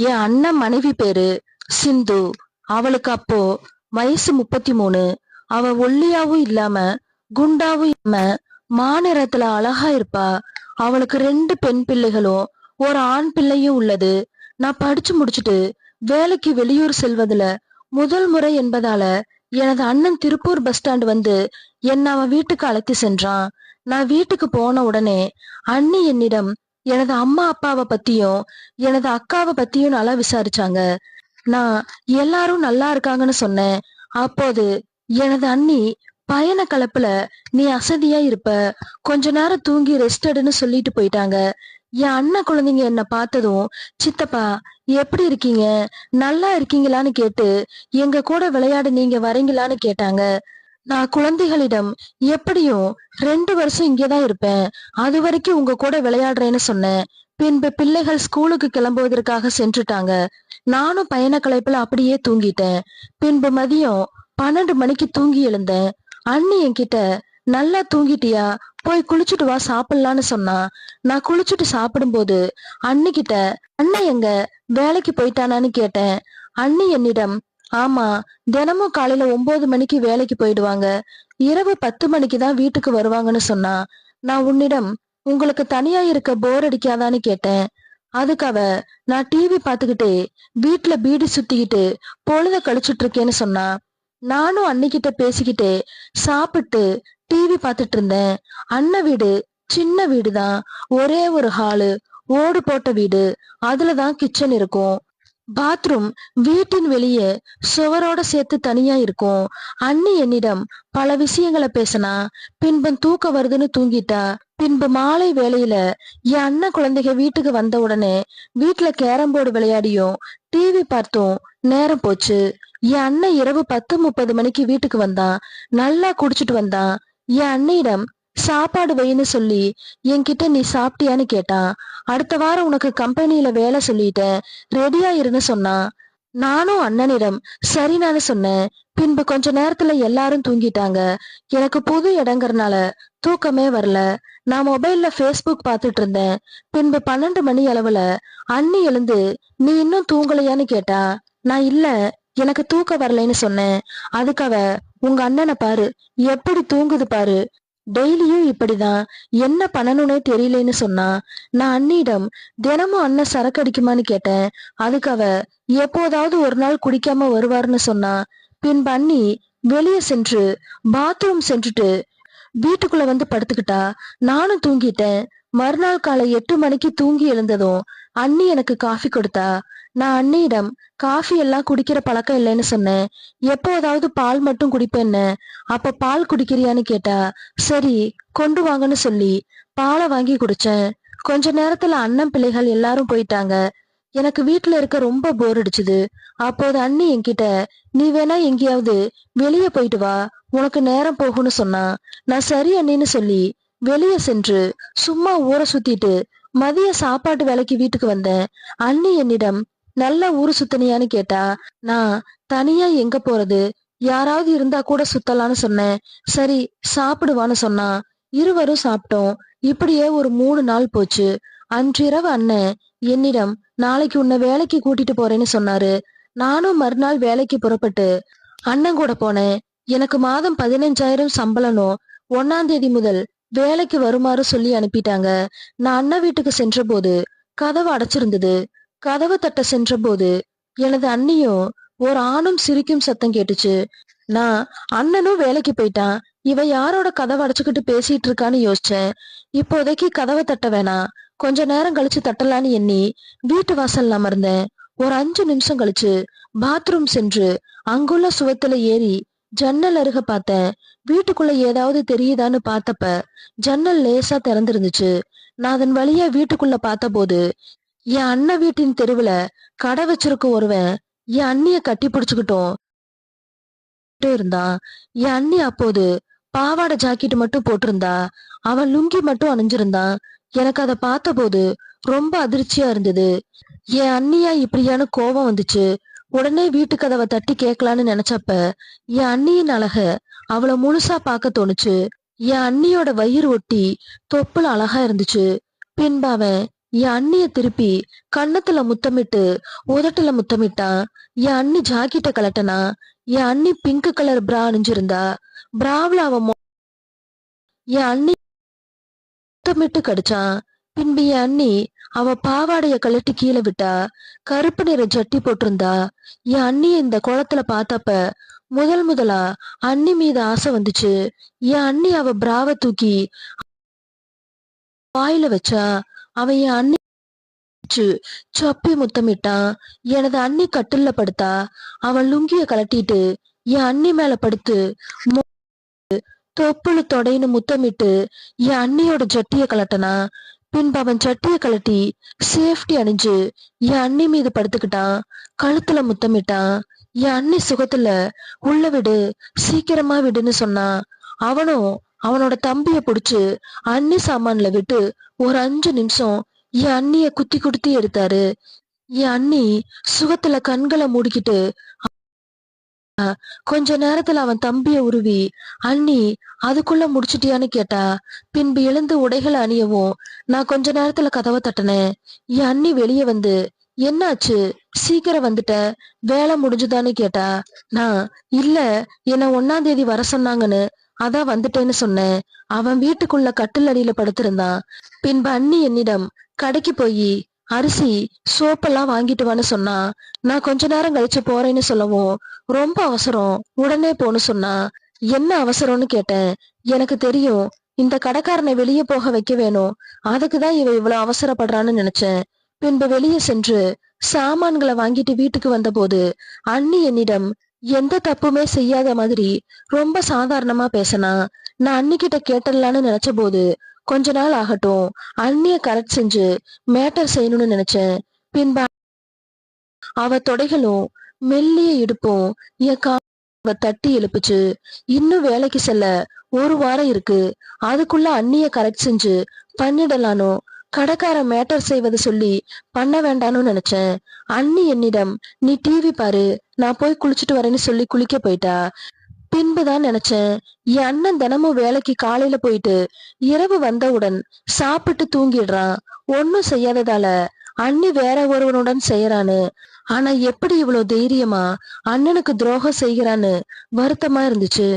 என் அண்ணன் மனைவி பேரு சிந்து. அவளுக்கு அப்போ வயசு 33. அவ ஒல்லியாவும் இல்லாம குண்டாவும் இல்லாம மாநிறத்துல அழகா இருப்பா. அவளுக்கு 2 பெண் பிள்ளைகளும் ஒரு ஆண் பிள்ளையும் உள்ளது. நான் படிச்சு முடிச்சுட்டு வேலைக்கு வெளியூர் செல்வதுல முதல் முறை என்பதால எனது அண்ணன் திருப்பூர் பஸ் ஸ்டாண்ட் வந்து என்ன அவன் வீட்டுக்கு அழைத்து சென்றான். நான் வீட்டுக்கு போன உடனே அண்ணி என்னிடம் எனது அம்மா அப்பாவை பத்தியும் எனது அக்காவை பத்தியும் நல்லா விசாரிச்சாங்க. நான் எல்லாரும் நல்லா இருக்காங்கன்னு சொன்னேன். அப்போது எனது அண்ணி பயண கலப்புல நீ அசதியா இருப்ப, கொஞ்ச நேரம் தூங்கி ரெஸ்ட் எடுன்னு சொல்லிட்டு போயிட்டாங்க. என் அண்ணன் குழந்தைங்க என்ன பார்த்ததும் சித்தப்பா எப்படி இருக்கீங்க, நல்லா இருக்கீங்களான்னு கேட்டு எங்க கூட விளையாட நீங்க வரீங்களான்னு கேட்டாங்க. நான் குழந்தைகளிடம் எப்படியும் 2 வருஷம் இங்கேதான் இருப்பேன், அது வரைக்கும் உங்க கூட விளையாடுறேன்னு சொன்னேன். பின்பு பிள்ளைகள் ஸ்கூலுக்கு கிளம்புவதற்காக சென்றுட்டாங்க. நானும் பயண களைப்புல அப்படியே தூங்கிட்டேன். பின்பு மதியம் 12 மணிக்கு தூங்கி எழுந்தேன். அண்ணி என்கிட்ட நல்லா தூங்கிட்டியா, போய் குளிச்சுட்டு வா சாப்பிடலான்னு சொன்னா. நான் குளிச்சுட்டு சாப்பிடும்போது அண்ணி கிட்ட அண்ணன் எங்க வேலைக்கு போயிட்டானான்னு கேட்டேன். அண்ணி என்னிடம் ஆமா, தினமும் காலையில 9 மணிக்கு வேலைக்கு போயிடுவாங்க, இரவு 10 மணிக்கு தான் வீட்டுக்கு வருவாங்கன்னு சொன்னா. நான் உன்னிடம் உங்களுக்கு தனியா இருக்க போர் அடிக்காதான்னு கேட்டேன். அதுக்கு அவ நான் டிவி பாத்துக்கிட்டே வீட்டுல பீடி சுத்திக்கிட்டு பொழுத கழிச்சுட்டு இருக்கேன்னு சொன்னா. நானும் அன்னிக்கிட்ட பேசிக்கிட்டே சாப்பிட்டு டிவி பாத்துட்டு இருந்தேன். அண்ணன் வீடு சின்ன வீடுதான், ஒரே ஒரு ஹாலு, ஓடு போட்ட வீடு. அதுலதான் கிச்சன் இருக்கும். பாத்ரூம் வீட்டின் வெளியே சுவரோட சேர்த்து தனியா இருக்கும். அண்ணி என்னிடம் பல விஷயங்களை பேசினா. பின்பு தூக்கம் வருதுன்னு தூங்கிட்டா. பின்பு மாலை வேளையில என் அண்ணன் குழந்தைங்க வீட்டுக்கு வந்த உடனே வீட்டுல கேரம் போர்டு விளையாடியும் டிவி பார்த்தும் நேரம் போச்சு. என் அண்ணன் இரவு 10:30 மணிக்கு வீட்டுக்கு வந்தான். நல்லா குடிச்சிட்டு வந்தான். என் அண்ணியிடம் சாப்பாடு வைன்னு சொல்லி என்கிட்ட நீ சாப்பிட்டியான்னு கேட்டான். அடுத்த வாரம் உனக்கு கம்பெனியில வேலை சொல்லிட்டேன், ரெடியா இருன்னு சொன்னான். நானும் அண்ணனிடம் சரினான்னு சொன்னேன். பின்பு கொஞ்ச நேரத்துல எல்லாரும் தூங்கிட்டாங்க. எனக்கு புது இடங்கறனால தூக்கமே வரல. நான் மொபைல்ல ஃபேஸ்புக் பார்த்துட்டு இருந்தேன். பின்பு 12 மணி அளவுல அண்ணி எழுந்து நீ இன்னும் தூங்கலையான்னு கேட்டா. நான் இல்ல, எனக்கு தூக்கம் வரலைன்னு சொன்னேன். அதுக்கு அவ உங்க அண்ணனை பாரு, எப்படி தூங்குது பாரு, டெய்லியும் இப்படிதான், என்ன பண்ணணும்னே தெரியலேன்னு சொன்னா. நான் அண்ணியிடம் தினமும் அண்ணன் சரக்கு அடிக்குமான்னு கேட்டேன். அதுக்கு அவ எப்போதாவது ஒரு நாள் குடிக்காம வருவாருன்னு சொன்னா. பின்பு அண்ணி வெளியே சென்று பாத்ரூம் சென்றுட்டு வீட்டுக்குள்ள வந்து படுத்துக்கிட்டா. நானும் தூங்கிட்டேன். மறுநாள் காலை 8 மணிக்கு தூங்கி எழுந்ததும் அண்ணி எனக்கு காஃபி கொடுத்தா. நான் அண்ணியிடம் காஃபி எல்லாம் குடிக்கிற பழக்கம் இல்லைன்னு சொன்னேன். எப்போதாவது பால் மட்டும் குடிப்பேன்னு. அப்ப பால் குடிக்கிறியான்னு கேட்டா. சரி கொண்டு வாங்கன்னு சொல்லி பாலை வாங்கி குடிச்சேன். கொஞ்ச நேரத்துல அண்ணன் பிள்ளைகள் எல்லாரும் போயிட்டாங்க. எனக்கு வீட்டுல இருக்க ரொம்ப போர் அடிச்சுது. அப்போது அண்ணி என்கிட்ட நீ வேணா எங்கேயாவது வெளியே போயிட்டு வா, உனக்கு நேரம் போகும்னு சொன்னா. நான் சரி அண்ணின்னு சொல்லி வெளியே சென்று சும்மா ஊரை சுத்திட்டு மதிய சாப்பாட்டு வேலைக்கு வீட்டுக்கு வந்தேன். அண்ணி என்னிடம் நல்ல ஊரு சுத்தனியான்னு கேட்டா. நான் தனியா எங்க போறது, யாராவது இருந்தா கூட சுத்தலான்னு சொன்னேன். சரி சாப்பிடுவான்னு சொன்னா. இருவரும் சாப்பிட்டோம். இப்படியே ஒரு 3 நாள் போச்சு. அன்றிரவு அண்ணன் என்னிடம் நாளைக்கு உன்னை வேலைக்கு கூட்டிட்டு போறேன்னு சொன்னாரு. நானும் மறுநாள் வேலைக்கு புறப்பட்டு அண்ணன் கூட போனேன். எனக்கு மாதம் 15,000 சம்பளனும் 1ஆம் தேதி முதல் வேலைக்கு வருமாறு சொல்லி அனுப்பிட்டாங்க. நான் அண்ணன் வீட்டுக்கு சென்ற போது கதவு அடைச்சிருந்தது. கதவு தட்ட சென்ற போது எனது அண்ணியும் ஒரு ஆணும் சிரிக்கும் சத்தம் கேட்டுச்சு. நான் அண்ணனும் வேலைக்கு போயிட்டான், இவ யாரோட கதவை அடைச்சுக்கிட்டு பேசிட்டு இருக்கான்னு யோசிச்சேன். இப்போதைக்கு கதவை தட்ட வேணாம், கொஞ்ச நேரம் கழிச்சு தட்டலான்னு எண்ணி வீட்டு வாசல் அமர்ந்தேன். ஒரு 5 நிமிஷம் கழிச்சு பாத்ரூம் சென்று அங்குள்ள சுவத்துல ஏறி ஜன்னல் அருக பார்த்தேன். வீட்டுக்குள்ள ஏதாவது தெரியுதான்னு பார்த்தப்ப ஜன்னல் லேசா திறந்திருந்துச்சு. நான் அதன் வழியா வீட்டுக்குள்ள பார்த்த போது என் அண்ணன் வீட்டின் தெருவுல கடை வச்சிருக்க ஒருவன் என் அண்ணிய கட்டி பிடிச்சுக்கிட்டோம் இருந்தான். என் அண்ணி அப்போது பாவாடை ஜாக்கெட் மட்டும் போட்டிருந்தா. அவன் லுங்கி மட்டும் அணிஞ்சிருந்தான். எனக்கு அதை பார்த்த போது ரொம்ப அதிர்ச்சியா இருந்தது. என் அண்ணியா இப்படியான கோபம் வந்துச்சு. உடனே வீட்டு கதவை தட்டி கேட்கலான்னு நினைச்சப்ப என் அண்ணியின் அழக அவளை முழுசா பார்க்க தோணுச்சு. என் அண்ணியோட வயிறு ஒட்டி தொப்புல அழகா இருந்துச்சு. பின்பு அவன் என் அண்ணிய திருப்பி கன்னத்துல முத்தமிட்டு உதட்டுல முத்தமிட்டான். என் அண்ணி ஜாக்கெட்ட கலட்டனா. என் அண்ணி பிங்க் கலர் பிரா அணிஞ்சிருந்தா. பிராவ்ல என் அண்ணி முத்தமிட்டு கடிச்சான். பின்பு என் அண்ணி அவ பாவாடைய கழட்டி கீழே விட்டா. கருப்பு நிற ஜட்டி போட்டிருந்தா. என் அண்ணிய இந்த குளத்துல பார்த்தப்ப முதலா அண்ணி மீது ஆசை வந்துச்சு. என் அண்ணி அவ பிராவ தூக்கி வாயில வச்சா. அவன் என் அண்ணி சப்பி முத்தமிட்டான். எனது அண்ணி கட்டில்ல படுத்தா. அவன் லுங்கிய கலட்டிட்டு என் அண்ணி மேல படுத்து தொப்புளு தொடைன்னு முத்தமிட்டு என் அண்ணியோட ஜட்டிய கலட்டனா. பின்பு அவன் சட்டிய கலட்டி சேஃப்டி அணிஞ்சு என் அண்ணி மீது படுத்துக்கிட்டான். கழுத்துல முத்தமிட்டான். என் அண்ணி சுகத்துல உள்ள விடு, சீக்கிரமா விடுன்னு சொன்னான். அவனும் அவனோட தம்பிய புடிச்சு அண்ணி சாமான்ல விட்டு ஒரு 5 நிமிஷம் என் அண்ணிய குத்தி குடுத்தி எடுத்தாரு. என் அண்ணி சுகத்துல கண்களை மூடிக்கிட்டு கொஞ்ச நேரத்துல அவன் தம்பிய உருவி, அண்ணி அதுக்குள்ள முடிச்சிட்டியான்னு கேட்டா. பின்பு எழுந்து உடைகளை அணியவும் நான் கொஞ்ச நேரத்துல கதவை தட்டினேன். என் அண்ணி வெளியே வந்து, என்னாச்சு, சீக்கிரம் வந்துட்ட, வேலை முடிஞ்சுதான்னு கேட்டா. நான் இல்ல, என்ன 1ஆம் தேதி வர சொன்னாங்கன்னு அதான் வந்துட்டேன்னு சொன்னேன். அவன் வீட்டுக்குள்ள கட்டில் அடியில படுத்திருந்தான். பின்பு அண்ணி என்னிடம் கடைக்கு போய் அரிசி சோப்பெல்லாம் வாங்கிட்டு வான்னு சொன்னா. நான் கொஞ்ச நேரம் கழிச்சு போறேன்னு சொல்லவும் ரொம்ப அவசரம், உடனே போன்னு சொன்னா. என்ன அவசரம்னு கேட்டேன். எனக்கு தெரியும், இந்த கடைக்காரனை வெளியே போக வைக்க வேணும், அதுக்குதான் இவ இவ்வளவு அவசரப்படுறான்னு நினைச்சேன். பின்பு வெளியே சென்று சாமான்களை வாங்கிட்டு வீட்டுக்கு வந்த போது அண்ணி என்னிடம் எந்த தப்புமே செய்யாத மாதிரி ரொம்ப சாதாரணமா பேசினா. நான் அண்ணிக்கிட்ட கேட்டலான்னு நினைச்ச போது கொஞ்ச நாள் ஆகட்டும், அண்ணிய கரெக்ட் செஞ்சு மேட்டர் செய்யணும்னு நினைச்சேன். பின்பு அவ தொடைகளும் மெல்லிய இடுப்பும் என் காவ தட்டி எழுப்புச்சு. இன்னும் வேலைக்கு செல்ல 1 வாரம் இருக்கு, அதுக்குள்ள அண்ணிய கரெக்ட் செஞ்சு பண்ணிடலானோ. கடைக்கார மேட்டர் செய்வது சொல்லி பண்ண வேண்டான்னு நினைச்சேன். அண்ணி என்னிடம் நீ டிவி பாரு, நான் போய் குளிச்சுட்டு வரேன்னு சொல்லி குளிக்க போயிட்டா. பின்புதான் நினைச்சேன், என் அண்ணன் தினமும் வேலைக்கு காலையில போயிட்டு இரவு வந்தவுடன் சாப்பிட்டு தூங்கிடுறான். ஒன்னும் செய்யாததால அண்ணி வேற ஒருவனுடன் செய்யறான்னு. ஆனா எப்படி இவ்வளவு தைரியமா அண்ணனுக்கு துரோகம் செய்கிறான்னு வருத்தமா இருந்துச்சு.